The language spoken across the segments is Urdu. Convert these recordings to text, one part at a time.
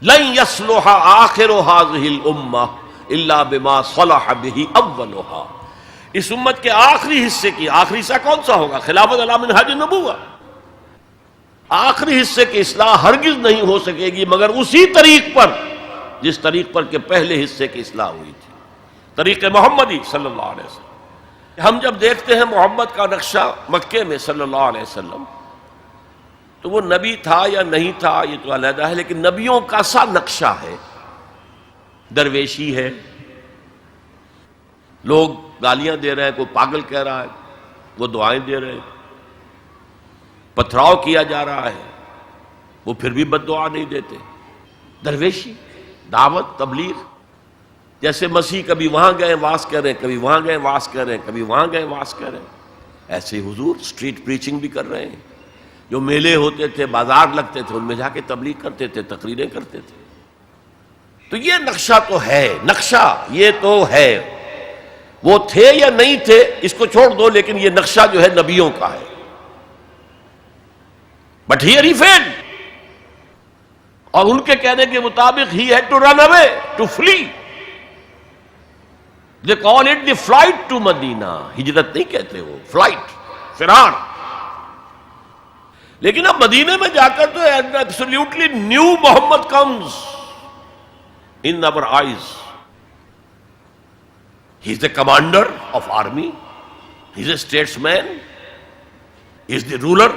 لن يصلح آخر هذه الامة الا بما صلح به اولها، اس امت کے آخری حصے کی، آخری حصہ کون سا ہوگا؟ خلافت علی منہاج النبوہ، آخری حصے کی اصلاح ہرگز نہیں ہو سکے گی مگر اسی طریق پر جس طریق پر کہ پہلے حصے کی اصلاح ہوئی تھی، طریق محمدی صلی اللہ علیہ وسلم۔ ہم جب دیکھتے ہیں محمد کا نقشہ مکے میں صلی اللہ علیہ وسلم، تو وہ نبی تھا یا نہیں تھا یہ تو علیحدہ ہے، لیکن نبیوں کا سا نقشہ ہے، درویشی ہے، لوگ گالیاں دے رہے ہیں، کوئی پاگل کہہ رہا ہے، وہ دعائیں دے رہے ہیں، پتھراؤ کیا جا رہا ہے، وہ پھر بھی بد دعا نہیں دیتے، درویشی، دعوت، تبلیغ، جیسے مسیح کبھی وہاں گئے واز کر رہے ہیں، کبھی وہاں گئے واز کر رہے ہیں، کبھی وہاں گئے واز کر رہے ہیں، ایسے حضور اسٹریٹ پریچنگ بھی کر رہے ہیں، جو میلے ہوتے تھے، بازار لگتے تھے، ان میں جا کے تبلیغ کرتے تھے، تقریریں کرتے تھے۔ تو یہ نقشہ تو ہے، نقشہ یہ تو ہے، وہ تھے یا نہیں تھے اس کو چھوڑ دو، لیکن یہ نقشہ جو ہے نبیوں کا ہے۔ بٹ ہیئر ہی فیلڈ، اور ان کے کہنے کے مطابق ہی head to run away, to flee. They call it the flight to Medina, ہجرت نہیں کہتے وہ، فلائٹ، فرار۔ لیکن اب مدینے میں جا کر تو absolutely new Muhammad comes in our eyes. He is the commander of army, he is a statesman, he is the ruler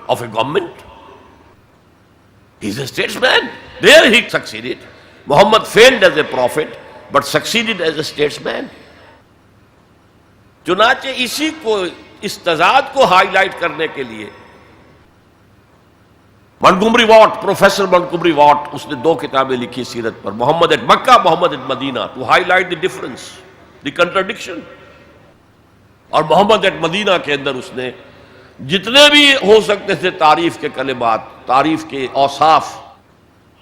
of a government, he is a statesman. There he succeeded. Muhammad failed as a prophet but succeeded as a statesman. چنانچہ اسی کو، اس تضاد کو ہائی لائٹ کرنے کے لیے Montgomery Watt, professor Montgomery Watt, اس نے 2 کتابیں لکھی سیرت پر، Muhammad at Mecca, Muhammad at Medina, to highlight the difference, the contradiction. اور محمد ایٹ مدینہ کے اندر اس نے جتنے بھی ہو سکتے تھے تعریف کے کلمات، تعریف کے اوصاف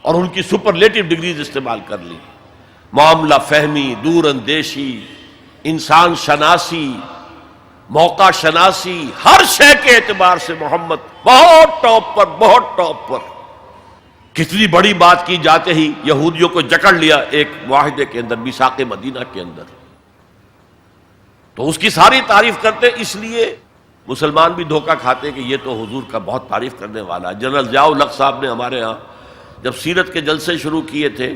اور ان کی سپرلیٹو ڈگریز استعمال کر لی، معاملہ فہمی، دور اندیشی، انسان شناسی، موقع شناسی، ہر شے کے اعتبار سے محمد بہت ٹاپ پر، بہت ٹاپ پر۔ کتنی بڑی بات کی جاتے ہی یہودیوں کو جکڑ لیا ایک معاہدے کے اندر، میثاق مدینہ کے اندر، تو اس کی ساری تعریف کرتے، اس لیے مسلمان بھی دھوکہ کھاتے کہ یہ تو حضور کا بہت تعریف کرنے والا ہے۔ جنرل ضیاء الحق صاحب نے ہمارے ہاں جب سیرت کے جلسے شروع کیے تھے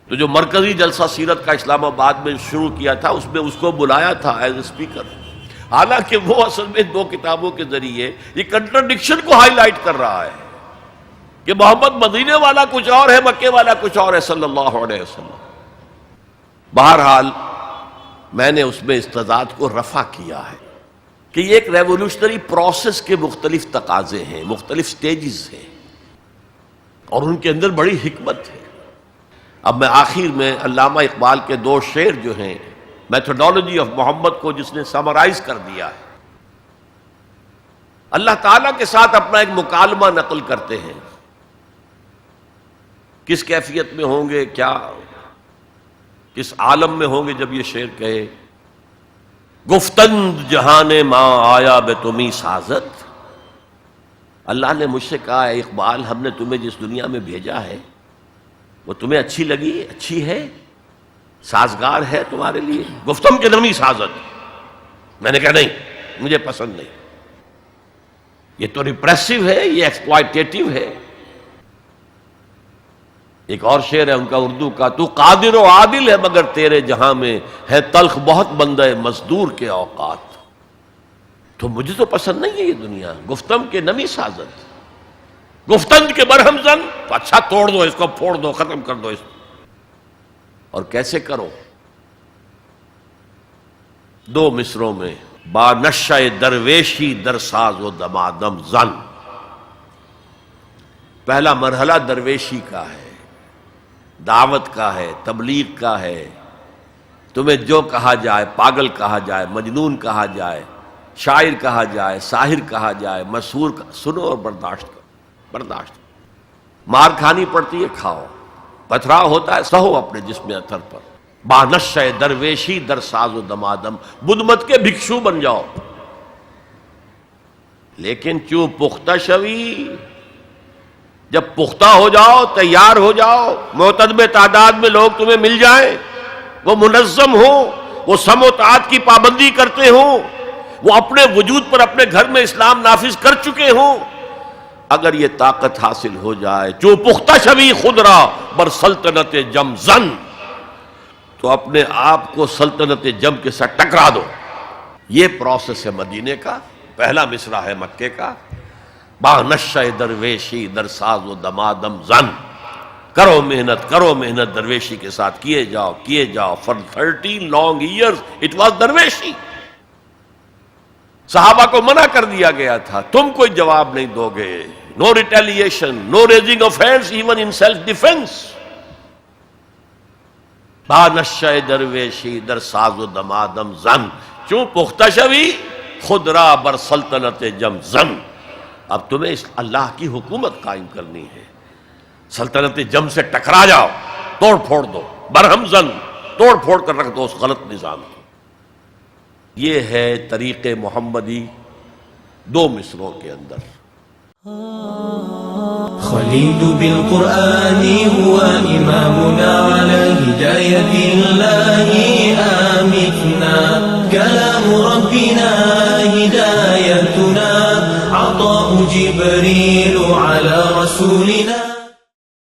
تو جو مرکزی جلسہ سیرت کا اسلام آباد میں شروع کیا تھا، اس میں اس کو بلایا تھا ایز اے اسپیکر، حالانکہ وہ اصل میں 2 کتابوں کے ذریعے یہ کنٹرڈکشن کو ہائی لائٹ کر رہا ہے کہ محمد مدینے والا کچھ اور ہے، مکے والا کچھ اور ہے صلی اللہ علیہ وسلم۔ بہرحال میں نے اس میں استضاد کو رفع کیا ہے کہ یہ ایک ریولوشنری پروسیس کے مختلف تقاضے ہیں، مختلف سٹیجز ہیں، اور ان کے اندر بڑی حکمت ہے۔ اب میں آخر میں علامہ اقبال کے 2 شعر جو ہیں میتھڈالوجی آف محمد کو، جس نے سمرائز کر دیا ہے، اللہ تعالیٰ کے ساتھ اپنا ایک مکالمہ نقل کرتے ہیں، کس کیفیت میں ہوں گے، کیا کس عالم میں ہوں گے جب یہ شعر کہے، گفتند جہان ماں آیا بے تمہیں سازت، اللہ نے مجھ سے کہا ہے اقبال، ہم نے تمہیں جس دنیا میں بھیجا ہے وہ تمہیں اچھی لگی، اچھی ہے، سازگار ہے تمہارے لیے؟ گفتم کے نمی سازت، میں نے کہا نہیں، مجھے پسند نہیں، یہ تو ریپریسو ہے، یہ ایکسپلائٹیٹو ہے۔ ایک اور شعر ہے ان کا اردو کا، تو قادر و عادل ہے مگر تیرے جہاں میں ہے تلخ بہت بندہ مزدور کے اوقات، تو مجھے تو پسند نہیں ہے یہ دنیا، گفتم کے نمی سازت، گفتند کے برہم زن، تو اچھا توڑ دو اس کو، پھوڑ دو، ختم کر دو اس کو، اور کیسے کرو؟ 2 مصروں میں، با نشہ درویشی در ساز و دمادم زن۔ پہلا مرحلہ درویشی کا ہے، دعوت کا ہے، تبلیغ کا ہے، تمہیں جو کہا جائے، پاگل کہا جائے، مجنون کہا جائے، شاعر کہا جائے، ساحر کہا جائے، مسحور، سنو اور برداشت کرو، برداشت۔ مار کھانی پڑتی ہے، کھاؤ، پتھراؤ ہوتا ہے، سہو اپنے جسم اتھر پر، بانشہ درویشی در ساز و دمادم، بدھ مت کے بھکشو بن جاؤ، لیکن چوں پختہ شوی جب پختہ ہو جاؤ، تیار ہو جاؤ، معتدب تعداد میں لوگ تمہیں مل جائیں، وہ منظم ہوں، وہ سم و طاعت کی پابندی کرتے ہوں، وہ اپنے وجود پر اپنے گھر میں اسلام نافذ کر چکے ہوں، اگر یہ طاقت حاصل ہو جائے، جو پختہ شوی خود را بر سلطنت جم زن، تو اپنے آپ کو سلطنت جم کے ساتھ ٹکرا دو. یہ پروسیس ہے مدینے کا. پہلا مصرع ہے مکے کا، با نشہ درویشی در ساز و دمادم زن. کرو محنت درویشی کے ساتھ کیے جاؤ. For 13 long years it was درویشی. صحابہ کو منع کر دیا گیا تھا، تم کوئی جواب نہیں دو گے. No retaliation, no raising of hands even in self-defense. با نشہ درویشی در ساز و دمادم زن، چوں پختہ شوی خود را بر سلطنت جم زن. اب تمہیں اس اللہ کی حکومت قائم کرنی ہے. سلطنت جم سے ٹکرا جاؤ، توڑ پھوڑ دو، برہم زن، توڑ پھوڑ کر رکھ دو اس غلط نظام کو. یہ ہے طریق محمدی 2 مصروں کے اندر. خليل بالقرآن هو إمامنا على هداية الله آمتنا. كلام ربنا هدايتنا، عطاء جبريل على رسولنا.